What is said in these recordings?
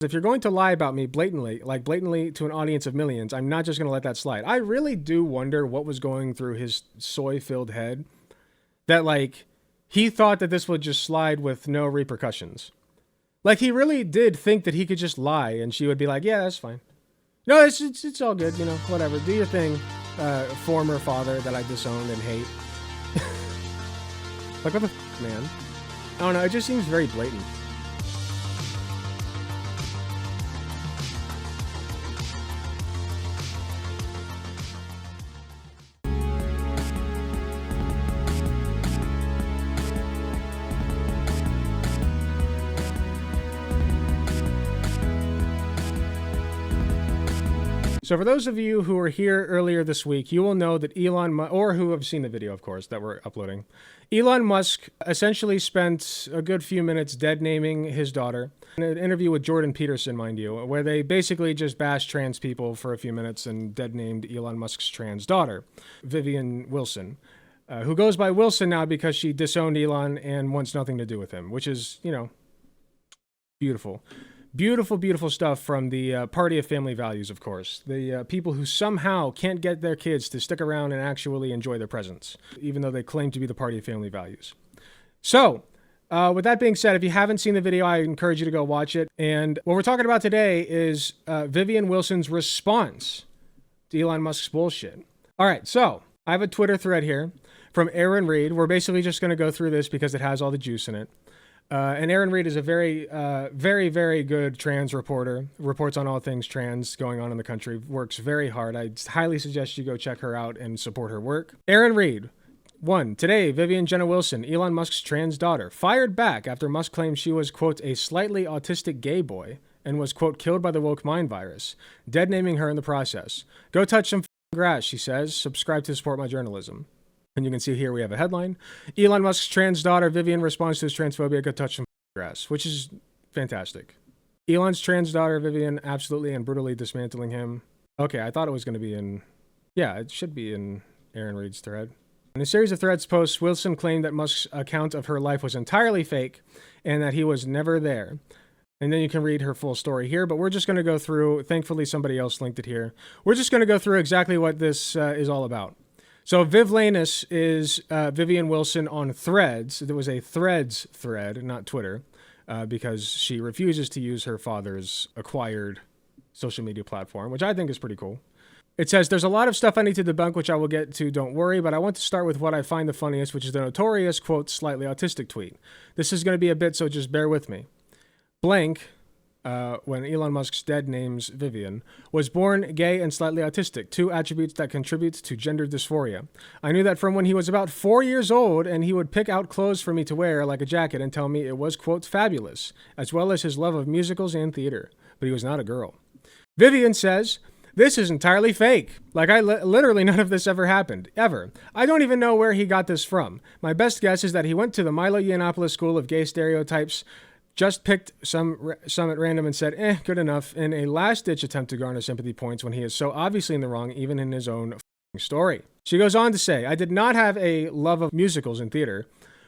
If you're going to lie about me blatantly, like blatantly to an audience of millions, I'm not just going to let that slide. I really do wonder what was going through his soy-filled head that, like, he thought that this would just slide with no repercussions. Like, he really did think that he could just lie and she would be like, yeah, that's fine. No, it's all good, you know, whatever. Do your thing, former father that I disowned and hate. Like, what the f***, man? I don't know, it just seems very blatant. So for those of you who were here earlier this week, you will know that or who have seen the video, of course, that we're uploading, Elon Musk essentially spent a good few minutes dead-naming his daughter. In an interview with Jordan Peterson, mind you, where they basically just bashed trans people for a few minutes and dead-named Elon Musk's trans daughter, Vivian Wilson, who goes by Wilson now because she disowned Elon and wants nothing to do with him, which is, you know, beautiful. Beautiful, beautiful stuff from the party of family values, of course. The people who somehow can't get their kids to stick around and actually enjoy their presence, even though they claim to be the party of family values. So, with that being said, if you haven't seen the video, I encourage you to go watch it. And what we're talking about today is Vivian Wilson's response to Elon Musk's bullshit. All right, so I have a Twitter thread here from Aaron Reed. We're basically just going to go through this because it has all the juice in it. And Aaron Reed is a very, very good trans reporter, reports on all things trans going on in the country, works very hard. I highly suggest you go check her out and support her work. Aaron Reed, 1. Today, Vivian Jenna Wilson, Elon Musk's trans daughter, fired back after Musk claimed she was, quote, a slightly autistic gay boy and was, quote, killed by the woke mind virus, dead-naming her in the process. Go touch some grass, she says. Subscribe to support my journalism. And you can see here we have a headline. Elon Musk's trans daughter, Vivian, responds to his transphobia, go touch some grass, which is fantastic. Elon's trans daughter, Vivian, absolutely and brutally dismantling him. Okay, I thought it was going to be in... Yeah, it should be in Aaron Reed's thread. In a series of threads posts, Wilson claimed that Musk's account of her life was entirely fake and that he was never there. And then you can read her full story here, but we're just going to go through... Thankfully, somebody else linked it here. We're just going to go through exactly what this is all about. So Viv Lanus is Vivian Wilson on Threads. There was a Threads thread, not Twitter, because she refuses to use her father's acquired social media platform, which I think is pretty cool. It says, there's a lot of stuff I need to debunk, which I will get to, don't worry, but I want to start with what I find the funniest, which is the notorious, quote, slightly autistic tweet. This is going to be a bit, so just bear with me. Blank, when Elon Musk's dead names Vivian, was born gay and slightly autistic, 2 attributes that contribute to gender dysphoria. I knew that from when he was about 4 years old, and he would pick out clothes for me to wear, like a jacket, and tell me it was, quote, fabulous, as well as his love of musicals and theater. But he was not a girl. Vivian says, this is entirely fake. Like, literally none of this ever happened. Ever. I don't even know where he got this from. My best guess is that he went to the Milo Yiannopoulos School of Gay Stereotypes, just picked some at random and said, good enough, in a last-ditch attempt to garner sympathy points when he is so obviously in the wrong, even in his own story. She goes on to say, I did not have a love of musicals and theater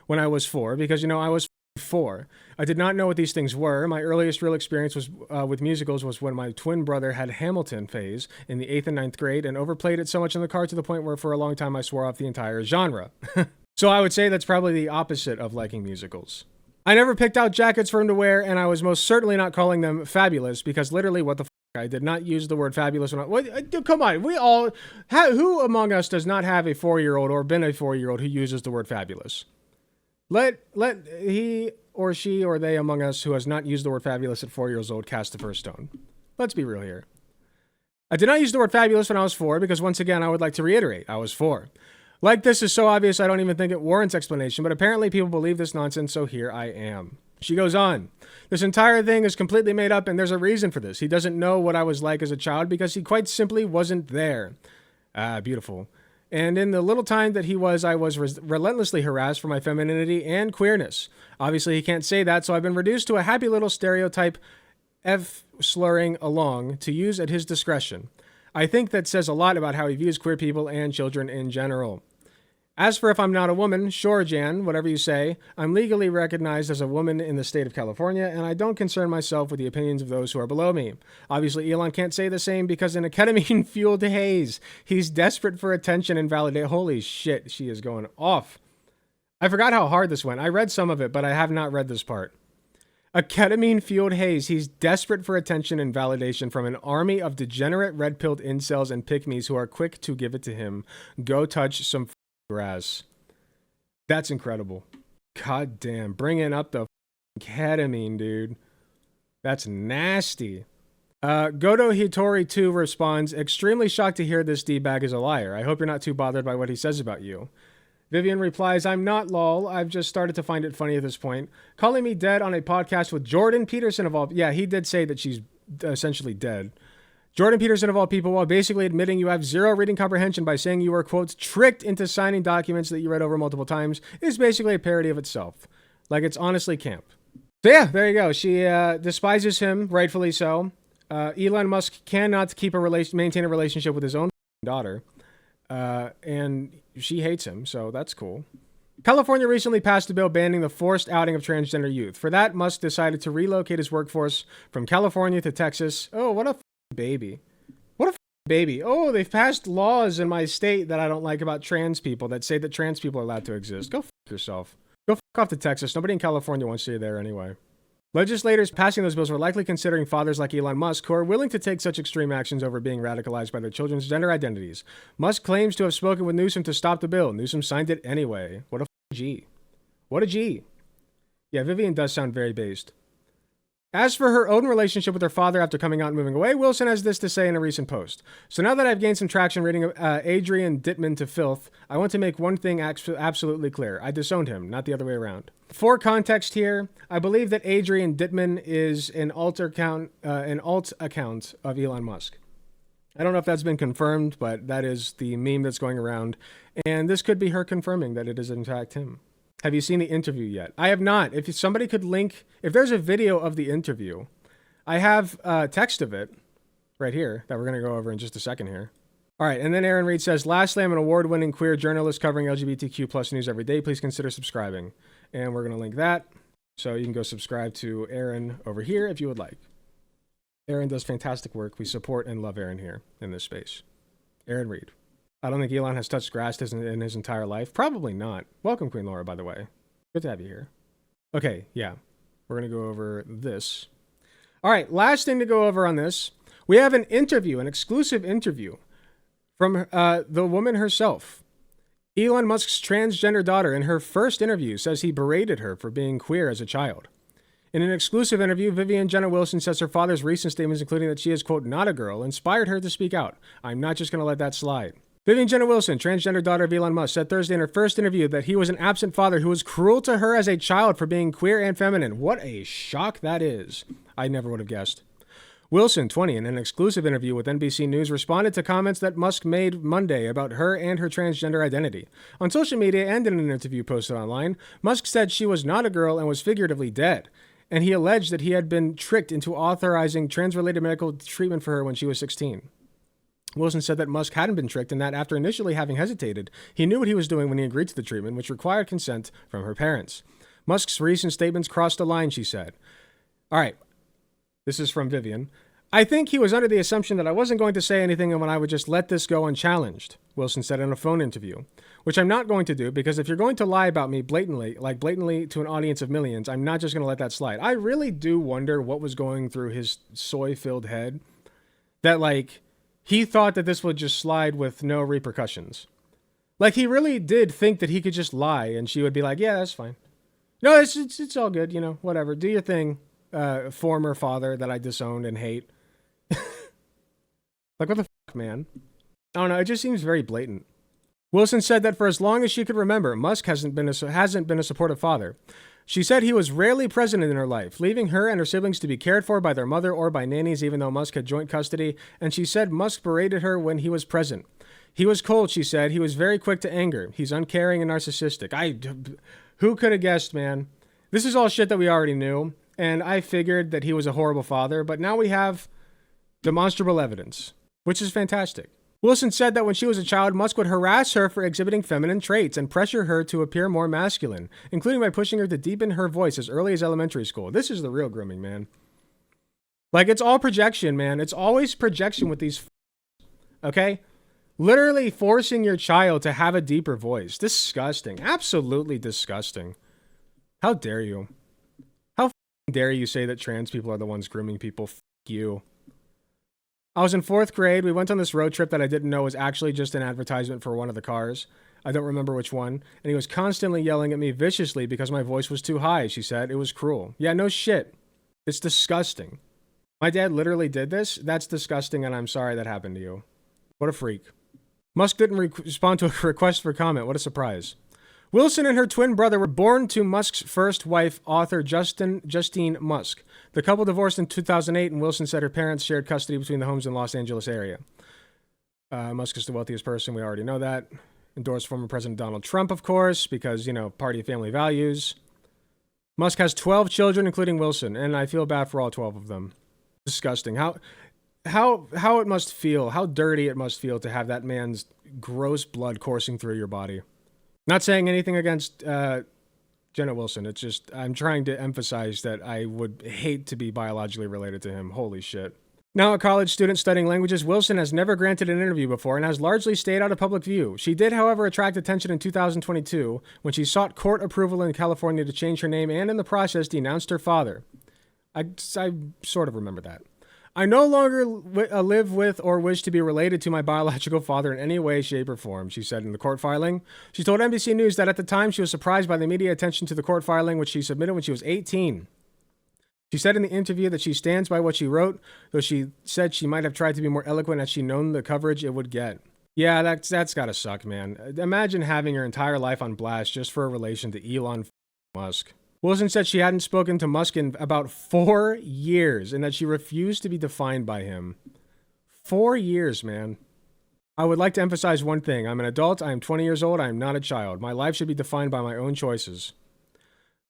when I was 4, because, you know, I was 4. I did not know what these things were. My earliest real experience was with musicals was when my twin brother had Hamilton phase in the 8th and 9th grade and overplayed it so much in the car to the point where for a long time I swore off the entire genre. So I would say that's probably the opposite of liking musicals. I never picked out jackets for him to wear, and I was most certainly not calling them fabulous, because literally, what the f***, I did not use the word fabulous. Come on, we all... who among us does not have a 4-year-old or been a 4-year-old who uses the word fabulous? Let he or she or they among us who has not used the word fabulous at 4 years old cast the first stone. Let's be real here. I did not use the word fabulous when I was 4, because once again, I would like to reiterate, I was 4. Like, this is so obvious I don't even think it warrants explanation, but apparently people believe this nonsense, so here I am. She goes on, this entire thing is completely made up, and there's a reason for this. He doesn't know what I was like as a child because he quite simply wasn't there. Ah, beautiful. And in the little time that he was, I was relentlessly harassed for my femininity and queerness. Obviously, he can't say that, so I've been reduced to a happy little stereotype F-slurring along to use at his discretion. I think that says a lot about how he views queer people and children in general. As for if I'm not a woman, sure, Jan, whatever you say, I'm legally recognized as a woman in the state of California, and I don't concern myself with the opinions of those who are below me. Obviously, Elon can't say the same because in a ketamine-fueled haze, he's desperate for attention and validate. Holy shit, she is going off. I forgot how hard this went. I read some of it, but I have not read this part. A ketamine-fueled haze, he's desperate for attention and validation from an army of degenerate red-pilled incels and pick-me's who are quick to give it to him. Go touch some grass. That's incredible. God damn, bringing up the ketamine, dude. That's nasty. Godo Hitori 2 responds, extremely shocked to hear this D-bag is a liar. I hope you're not too bothered by what he says about you. Vivian replies, I'm not lol. I've just started to find it funny at this point. Calling me dead on a podcast with Jordan Peterson of all... Yeah, he did say that she's essentially dead. Jordan Peterson of all people, while basically admitting you have zero reading comprehension by saying you were, quote, tricked into signing documents that you read over multiple times, is basically a parody of itself. Like, it's honestly camp. So yeah, there you go. She despises him, rightfully so. Elon Musk cannot maintain a relationship with his own daughter. And she hates him, so that's cool. California recently passed a bill banning the forced outing of transgender youth. For that, Musk decided to relocate his workforce from California to Texas. Oh, what a baby. What a baby. Oh, they've passed laws in my state that I don't like about trans people that say that trans people are allowed to exist. Go yourself. Go off to Texas. Nobody in California wants you there anyway. Legislators passing those bills were likely considering fathers like Elon Musk who are willing to take such extreme actions over being radicalized by their children's gender identities. Musk claims to have spoken with Newsom to stop the bill. Newsom signed it anyway. What a G. What a G. Yeah, Vivian does sound very based. As for her own relationship with her father after coming out and moving away, Wilson has this to say in a recent post. So now that I've gained some traction reading Adrian Dittman to filth, I want to make one thing absolutely clear. I disowned him, not the other way around. For context here, I believe that Adrian Dittman is an alt account of Elon Musk. I don't know if that's been confirmed, but that is the meme that's going around. And this could be her confirming that it is in fact him. Have you seen the interview yet? I have not. If somebody could link, if there's a video of the interview, I have text of it right here that we're going to go over in just a second here. All right, and then Aaron Reed says, lastly, I'm an award-winning queer journalist covering LGBTQ plus news every day. Please consider subscribing. And we're going to link that. So you can go subscribe to Aaron over here if you would like. Aaron does fantastic work. We support and love Aaron here in this space. Aaron Reed. I don't think Elon has touched grass in his entire life. Probably not. Welcome, Queen Laura, by the way. Good to have you here. Okay, yeah. We're going to go over this. All right, last thing to go over on this. We have an interview, an exclusive interview from the woman herself. Elon Musk's transgender daughter, in her first interview, says he berated her for being queer as a child. In an exclusive interview, Vivian Jenna Wilson says her father's recent statements, including that she is, quote, not a girl, inspired her to speak out. I'm not just going to let that slide. Vivian Jenna Wilson, transgender daughter of Elon Musk, said Thursday in her first interview that he was an absent father who was cruel to her as a child for being queer and feminine. What a shock that is. I never would have guessed. Wilson, 20, in an exclusive interview with NBC News, responded to comments that Musk made Monday about her and her transgender identity. On social media and in an interview posted online, Musk said she was not a girl and was figuratively dead, and he alleged that he had been tricked into authorizing trans-related medical treatment for her when she was 16. Wilson said that Musk hadn't been tricked and that after initially having hesitated, he knew what he was doing when he agreed to the treatment, which required consent from her parents. Musk's recent statements crossed a line, she said. All right, this is from Vivian. I think he was under the assumption that I wasn't going to say anything and when I would just let this go unchallenged, Wilson said in a phone interview, which I'm not going to do because if you're going to lie about me blatantly to an audience of millions, I'm not just going to let that slide. I really do wonder what was going through his soy-filled head that, like, he thought that this would just slide with no repercussions. Like, he really did think that he could just lie and she would be like, yeah, that's fine. No, it's all good, you know, whatever. Do your thing, former father that I disowned and hate. Like, what the fuck, man? I don't know, it just seems very blatant. Wilson said that for as long as she could remember, Musk hasn't been a supportive father. She said he was rarely present in her life, leaving her and her siblings to be cared for by their mother or by nannies, even though Musk had joint custody, and she said Musk berated her when he was present. He was cold, she said. He was very quick to anger. He's uncaring and narcissistic. Who could have guessed, man? This is all shit that we already knew, and I figured that he was a horrible father, but now we have demonstrable evidence, which is fantastic. Wilson said that when she was a child, Musk would harass her for exhibiting feminine traits and pressure her to appear more masculine, including by pushing her to deepen her voice as early as elementary school. This is the real grooming, man. Like, it's all projection, man. It's always projection with these, okay? Literally forcing your child to have a deeper voice. Disgusting. Absolutely disgusting. How dare you? How dare you say that trans people are the ones grooming people? You. I was in 4th grade. We went on this road trip that I didn't know was actually just an advertisement for one of the cars. I don't remember which one. And he was constantly yelling at me viciously because my voice was too high, she said. It was cruel. Yeah, no shit. It's disgusting. My dad literally did this. That's disgusting, and I'm sorry that happened to you. What a freak. Musk didn't respond to a request for comment. What a surprise. Wilson and her twin brother were born to Musk's first wife, author Justine Musk. The couple divorced in 2008, and Wilson said her parents shared custody between the homes in Los Angeles area. Musk is the wealthiest person. We already know that. Endorsed former President Donald Trump, of course, because, you know, party of family values. Musk has 12 children, including Wilson, and I feel bad for all 12 of them. Disgusting. How it must feel, how dirty it must feel to have that man's gross blood coursing through your body. Not saying anything against Jenna Wilson. It's just, I'm trying to emphasize that I would hate to be biologically related to him. Holy shit. Now a college student studying languages, Wilson has never granted an interview before and has largely stayed out of public view. She did, however, attract attention in 2022 when she sought court approval in California to change her name and in the process denounced her father. I sort of remember that. I no longer live with or wish to be related to my biological father in any way, shape, or form, she said in the court filing. She told NBC News that at the time she was surprised by the media attention to the court filing, which she submitted when she was 18. She said in the interview that she stands by what she wrote, though she said she might have tried to be more eloquent had she known the coverage it would get. Yeah, that's gotta suck, man. Imagine having your entire life on blast just for a relation to Elon Musk. Wilson said she hadn't spoken to Musk in about 4 years and that she refused to be defined by him. 4 years, man. I would like to emphasize one thing. I'm an adult. I am 20 years old. I am not a child. My life should be defined by my own choices.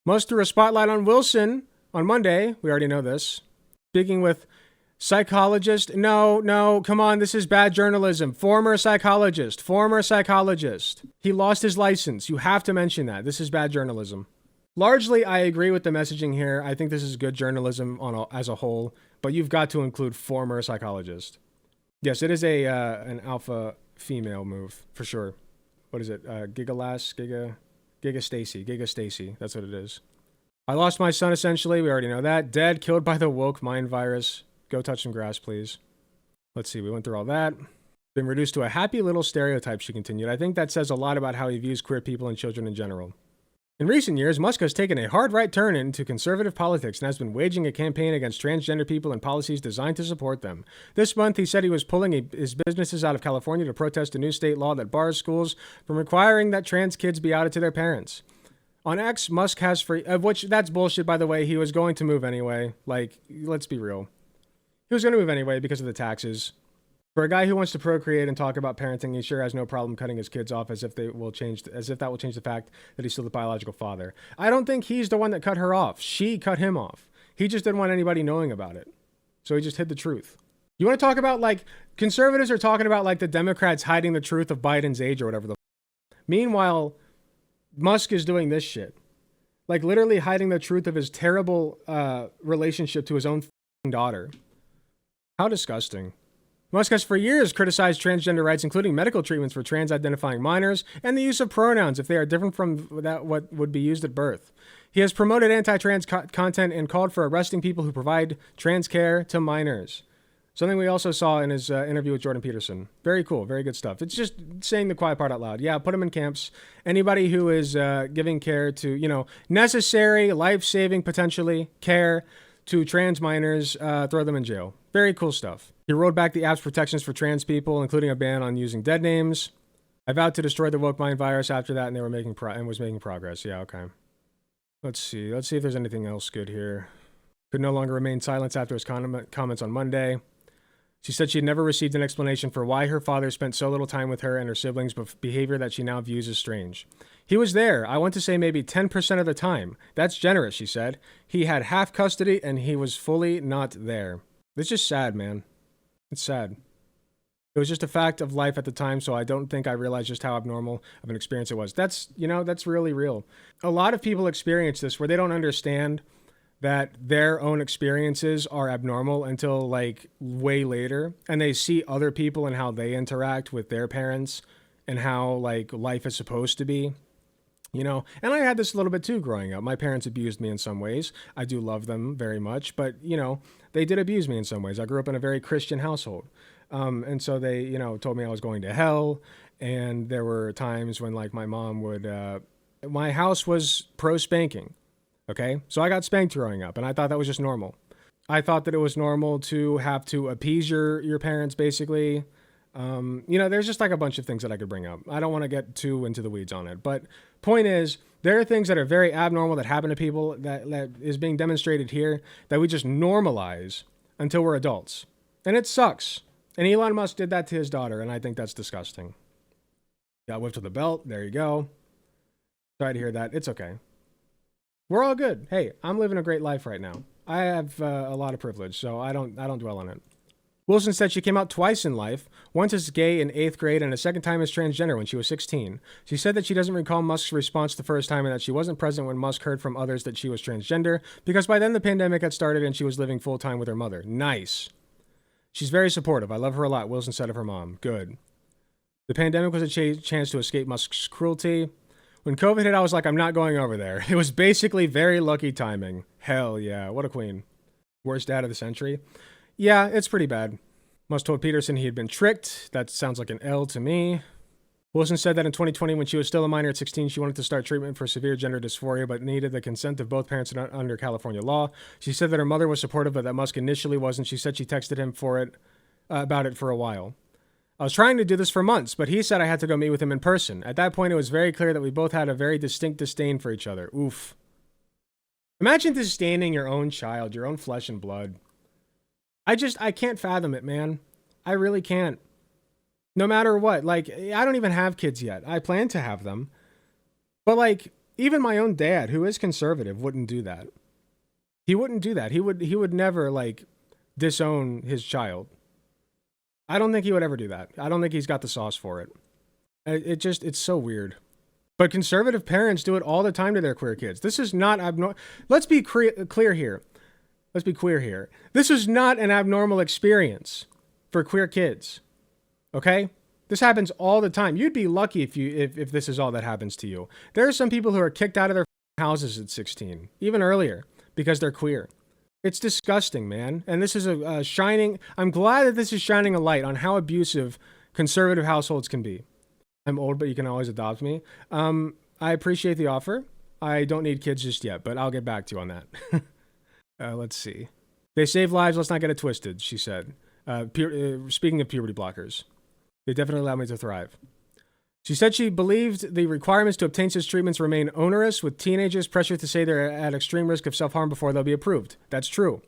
Musk threw a spotlight on Wilson on Monday. We already know this. Speaking with psychologist. No, come on. This is bad journalism. Former psychologist. He lost his license. You have to mention that. This is bad journalism. Largely, I agree with the messaging here. I think this is good journalism as a whole, but you've got to include former psychologist. Yes, it is an alpha female move, for sure. What is it? Giga Stacy. That's what it is. I lost my son, essentially. We already know that. Dead, killed by the woke mind virus. Go touch some grass, please. Let's see. We went through all that. Been reduced to a happy little stereotype, she continued. I think that says a lot about how he views queer people and children in general. In recent years, Musk has taken a hard right turn into conservative politics and has been waging a campaign against transgender people and policies designed to support them. This month, he said he was pulling his businesses out of California to protest a new state law that bars schools from requiring that trans kids be outed to their parents. On X, Musk has which that's bullshit, by the way. He was going to move anyway. Like, let's be real. He was going to move anyway because of the taxes. For a guy who wants to procreate and talk about parenting, he sure has no problem cutting his kids off as if that will change the fact that he's still the biological father. I don't think he's the one that cut her off. She cut him off. He just didn't want anybody knowing about it. So he just hid the truth. You want to talk about, like, conservatives are talking about, like, the Democrats hiding the truth of Biden's age or whatever the Meanwhile, Musk is doing this shit. Like, literally hiding the truth of his terrible relationship to his own daughter. How disgusting. Musk has for years criticized transgender rights, including medical treatments for trans-identifying minors and the use of pronouns if they are different from what would be used at birth. He has promoted anti-trans content and called for arresting people who provide trans care to minors. Something we also saw in his interview with Jordan Peterson. Very cool, very good stuff. It's just saying the quiet part out loud. Yeah, put them in camps. Anybody who is giving care to, necessary, life-saving, potentially, care to trans minors, throw them in jail. Very cool stuff. He rolled back the app's protections for trans people, including a ban on using dead names. I vowed to destroy the woke mind virus after that, and they were making progress. Yeah, okay. Let's see if there's anything else good here. Could no longer remain silent after his comments on Monday. She said she had never received an explanation for why her father spent so little time with her and her siblings' behavior that she now views as strange. He was there, I want to say maybe 10% of the time. That's generous, she said. He had half custody and he was fully not there. It's just sad, man. It's sad. It was just a fact of life at the time, so I don't think I realized just how abnormal of an experience it was. That's really real. A lot of people experience this where they don't understand that their own experiences are abnormal until like way later, and they see other people and how they interact with their parents and how like life is supposed to be. And I had this a little bit too growing up. My parents abused me in some ways. I do love them very much, but they did abuse me in some ways. I grew up in a very Christian household. And so they, told me I was going to hell. And there were times when like my mom would, my house was pro spanking. Okay. So I got spanked growing up and I thought that was just normal. I thought that it was normal to have to appease your parents basically. There's just like a bunch of things that I could bring up. I don't want to get too into the weeds on it, but point is there are things that are very abnormal that happen to people that is being demonstrated here that we just normalize until we're adults. And it sucks. And Elon Musk did that to his daughter, and I think that's disgusting. Got whipped with a belt. There you go. Sorry to hear that. It's okay. We're all good. Hey, I'm living a great life right now. I have a lot of privilege, so I don't dwell on it. Wilson said she came out twice in life, once as gay in 8th grade and a second time as transgender when she was 16. She said that she doesn't recall Musk's response the first time and that she wasn't present when Musk heard from others that she was transgender because by then the pandemic had started and she was living full-time with her mother. Nice. She's very supportive. I love her a lot, Wilson said of her mom. Good. The pandemic was a chance to escape Musk's cruelty. When COVID hit, I was like, I'm not going over there. It was basically very lucky timing. Hell yeah. What a queen. Worst dad of the century. Yeah, it's pretty bad. Musk told Peterson he had been tricked. That sounds like an L to me. Wilson said that in 2020, when she was still a minor at 16, she wanted to start treatment for severe gender dysphoria, but needed the consent of both parents under California law. She said that her mother was supportive, but that Musk initially wasn't. She said she texted him about it for a while. I was trying to do this for months, but he said I had to go meet with him in person. At that point, it was very clear that we both had a very distinct disdain for each other. Oof. Imagine disdaining your own child, your own flesh and blood. I can't fathom it, man. I really can't. No matter what, like, I don't even have kids yet. I plan to have them. But, like, even my own dad, who is conservative, wouldn't do that. He wouldn't do that. He would never, like, disown his child. I don't think he would ever do that. I don't think he's got the sauce for it. It's so weird. But conservative parents do it all the time to their queer kids. This is not abnormal. Let's be clear here. Let's be queer here. This is not an abnormal experience for queer kids. Okay? This happens all the time. You'd be lucky if this is all that happens to you. There are some people who are kicked out of their houses at 16, even earlier, because they're queer. It's disgusting, man. And this is I'm glad that this is shining a light on how abusive conservative households can be. I'm old, but you can always adopt me. I appreciate the offer. I don't need kids just yet, but I'll get back to you on that. Let's see. They save lives. Let's not get it twisted, she said. Speaking of puberty blockers. They definitely allowed me to thrive. She said she believed the requirements to obtain such treatments remain onerous, with teenagers pressured to say they're at extreme risk of self-harm before they'll be approved. That's true.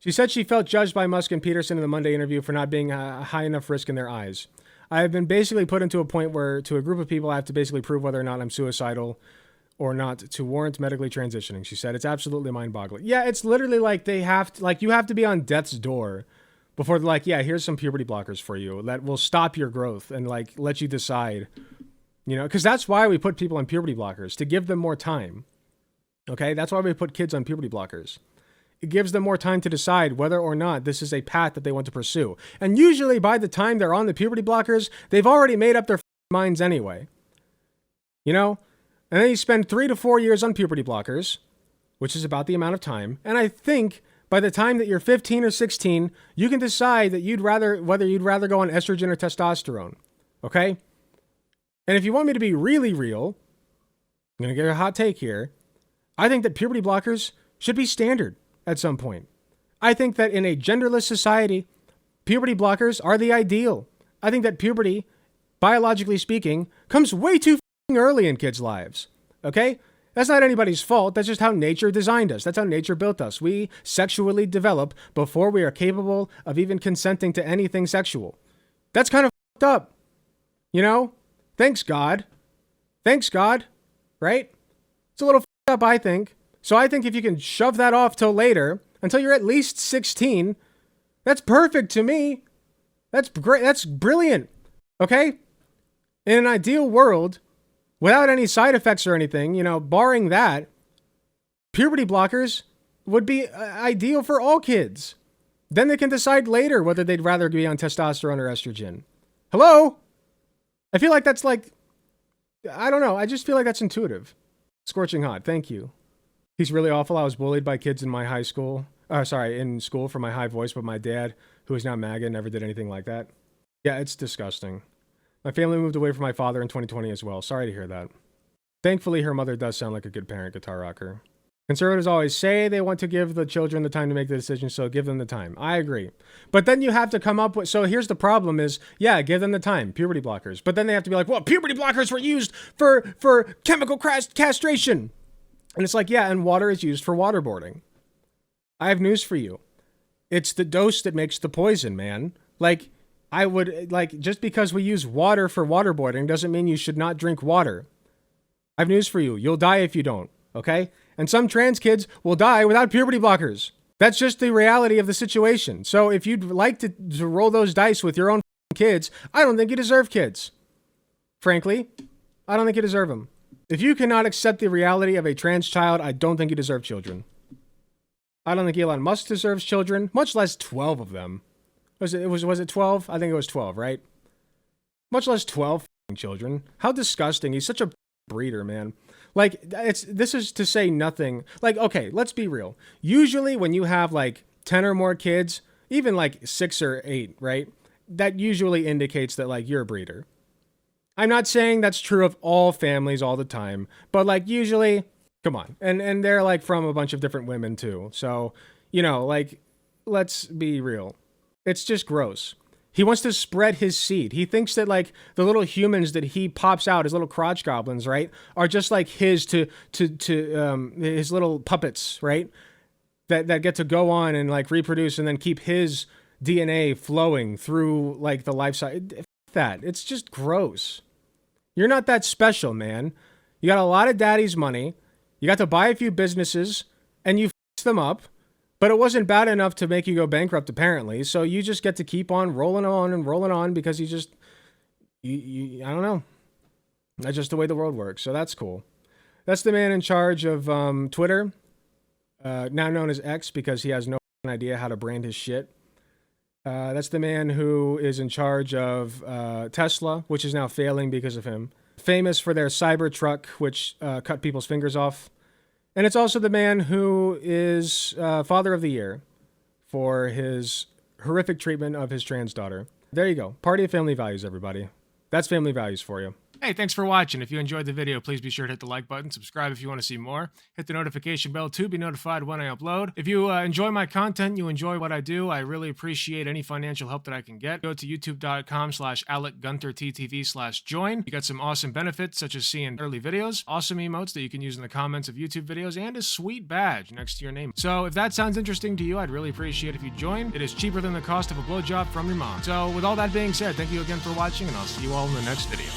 She said she felt judged by Musk and Peterson in the Monday interview for not being a high enough risk in their eyes. I have been basically put into a point where, to a group of people, I have to basically prove whether or not I'm suicidal or not to warrant medically transitioning. She said, it's absolutely mind-boggling. Yeah, it's literally like you have to be on death's door before they're like, yeah, here's some puberty blockers for you that will stop your growth and like let you decide, because that's why we put people on puberty blockers, to give them more time. Okay, that's why we put kids on puberty blockers. It gives them more time to decide whether or not this is a path that they want to pursue. And usually by the time they're on the puberty blockers, they've already made up their minds anyway. And then you spend 3 to 4 years on puberty blockers, which is about the amount of time. And I think by the time that you're 15 or 16, you can decide that whether you'd rather go on estrogen or testosterone. Okay? And if you want me to be really real, I'm going to get a hot take here. I think that puberty blockers should be standard at some point. I think that in a genderless society, puberty blockers are the ideal. I think that puberty, biologically speaking, comes way too early in kids' lives. Okay? That's not anybody's fault. That's just how nature designed us. That's how nature built us. We sexually develop before we are capable of even consenting to anything sexual. That's kind of fucked up. Thanks, God. Thanks, God. Right? It's a little fucked up, I think. So I think if you can shove that off till later, until you're at least 16, that's perfect to me. That's great. That's brilliant. Okay? In an ideal world, without any side effects or anything, you know, barring that, puberty blockers would be ideal for all kids. Then they can decide later whether they'd rather be on testosterone or estrogen. Hello? I feel like that's like, I don't know. I just feel like that's intuitive. Scorching hot. Thank you. He's really awful. I was bullied by kids in my high school. In school for my high voice, but my dad, who is now MAGA, never did anything like that. Yeah, it's disgusting. My family moved away from my father in 2020 as well. Sorry to hear that. Thankfully, her mother does sound like a good parent, guitar rocker. Conservatives always say they want to give the children the time to make the decision, so give them the time. I agree. But then you have to come up with... So here's the problem is, yeah, give them the time, puberty blockers. But then they have to be like, well, puberty blockers were used for chemical castration. And it's like, yeah, and water is used for waterboarding. I have news for you. It's the dose that makes the poison, man. Like, just because we use water for waterboarding doesn't mean you should not drink water. I have news for you. You'll die if you don't, okay? And some trans kids will die without puberty blockers. That's just the reality of the situation. So if you'd like to roll those dice with your own kids, I don't think you deserve kids. Frankly, I don't think you deserve them. If you cannot accept the reality of a trans child, I don't think you deserve children. I don't think Elon Musk deserves children, much less 12 of them. Was it 12? I think it was 12, right? Much less 12 children. How disgusting. He's such a breeder, man. Like, this is to say nothing. Like, okay, let's be real. Usually when you have like 10 or more kids, even like 6 or 8, right? That usually indicates that like you're a breeder. I'm not saying that's true of all families all the time, but like usually, come on. And they're like from a bunch of different women too. So, you know, like, let's be real. It's just gross. He wants to spread his seed. He thinks that like the little humans that he pops out, his little crotch goblins, right, are just like his his little puppets, right? That get to go on and like reproduce and then keep his DNA flowing through like the life cycle. That. It's just gross. You're not that special, man. You got a lot of daddy's money. You got to buy a few businesses and you fix them up. But it wasn't bad enough to make you go bankrupt, apparently. So you just get to keep on rolling on because you I don't know. That's just the way the world works. So that's cool. That's the man in charge of Twitter, now known as X, because he has no idea how to brand his shit. That's the man who is in charge of Tesla, which is now failing because of him. Famous for their Cybertruck, which cut people's fingers off. And it's also the man who is Father of the Year for his horrific treatment of his trans daughter. There you go. Party of family values, everybody. That's family values for you. Hey, thanks for watching. If you enjoyed the video, please be sure to hit the like button, subscribe if you want to see more, hit the notification bell to be notified when I upload. If you enjoy my content, you enjoy what I do, I really appreciate any financial help that I can get. Go to youtube.com/AlecGunterTTV/join. You got some awesome benefits, such as seeing early videos, awesome emotes that you can use in the comments of YouTube videos, and a sweet badge next to your name. So if that sounds interesting to you, I'd really appreciate if you join. It is cheaper than the cost of a blowjob from your mom. So with all that being said, thank you again for watching, and I'll see you all in the next video.